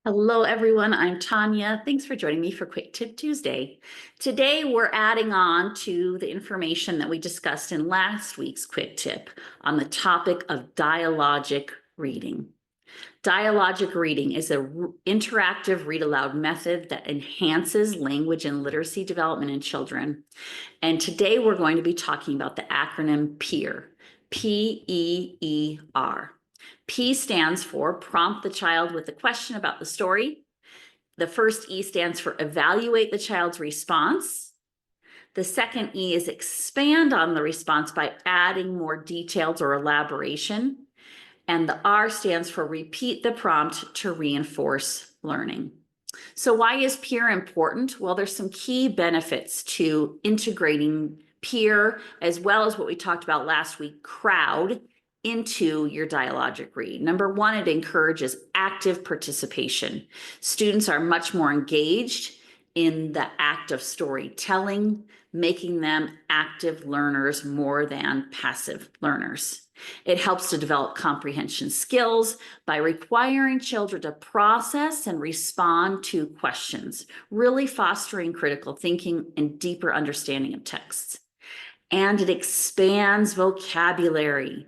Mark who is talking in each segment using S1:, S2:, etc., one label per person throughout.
S1: Hello, everyone. I'm Tanya. Thanks for joining me for Quick Tip Tuesday. Today, we're adding on to the information that we discussed in last week's Quick Tip on the topic of dialogic reading. Dialogic reading is an interactive read aloud method that enhances language and literacy development in children. And today, we're going to be talking about the acronym PEER, P-E-E-R. P stands for prompt the child with a question about the story. The first E stands for evaluate the child's response. The second E is expand on the response by adding more details or elaboration. And the R stands for repeat the prompt to reinforce learning. So why is PEER important? Well, there's some key benefits to integrating PEER, as well as what we talked about last week, crowd, into your dialogic read. Number one, it encourages active participation. Students are much more engaged in the act of storytelling, making them active learners more than passive learners. It helps to develop comprehension skills by requiring children to process and respond to questions, really fostering critical thinking and deeper understanding of texts. And it expands vocabulary.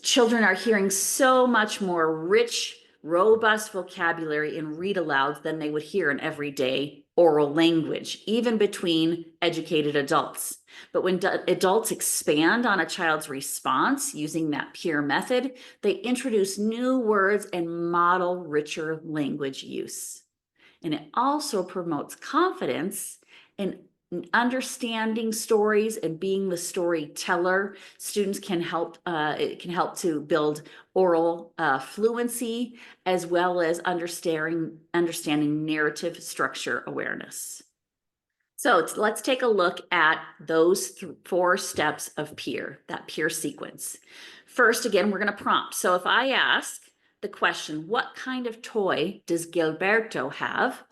S1: Children are hearing so much more rich, robust vocabulary in read alouds than they would hear in everyday oral language, even between educated adults. But when adults expand on a child's response using that PEER method, they introduce new words and model richer language use. And it also promotes confidence in understanding stories and being the storyteller. Students can help, it can help to build oral fluency, as well as understanding narrative structure awareness. So let's take a look at those four steps of PEER, that PEER sequence. First, again, we're going to prompt. So if I ask the question, what kind of toy does Gilberto have?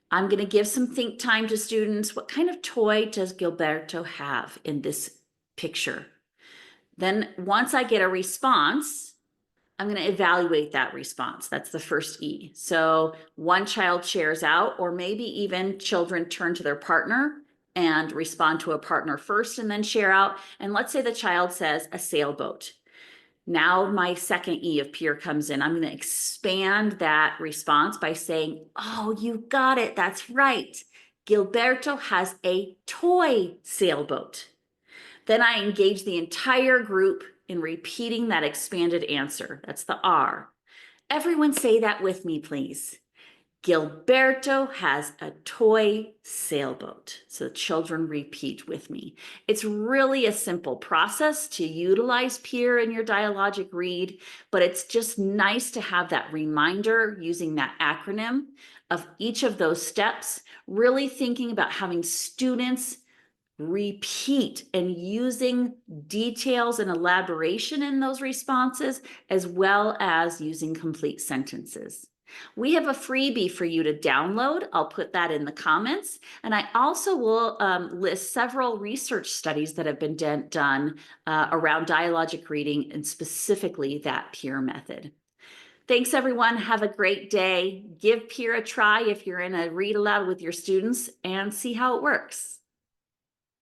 S1: I'm going to give some think time to students. What kind of toy does Gilberto have in this picture? Then once I get a response, I'm going to evaluate that response. That's the first E. So one child shares out, or maybe even children turn to their partner and respond to a partner first and then share out. And let's say the child says a sailboat. Now my second E of PEER comes in. I'm going to expand that response by saying, oh, you got it. That's right. Gilberto has a toy sailboat. Then I engage the entire group in repeating that expanded answer. That's the R. Everyone say that with me, please. Gilberto has a toy sailboat. So children repeat with me. It's really a simple process to utilize PEER in your dialogic read, but it's just nice to have that reminder using that acronym of each of those steps, really thinking about having students repeat and using details and elaboration in those responses, as well as using complete sentences. We have a freebie for you to download. I'll put that in the comments. And I also will list several research studies that have been done around dialogic reading and specifically that PEER method. Thanks, everyone. Have a great day. Give PEER a try if you're in a read aloud with your students and see how it works.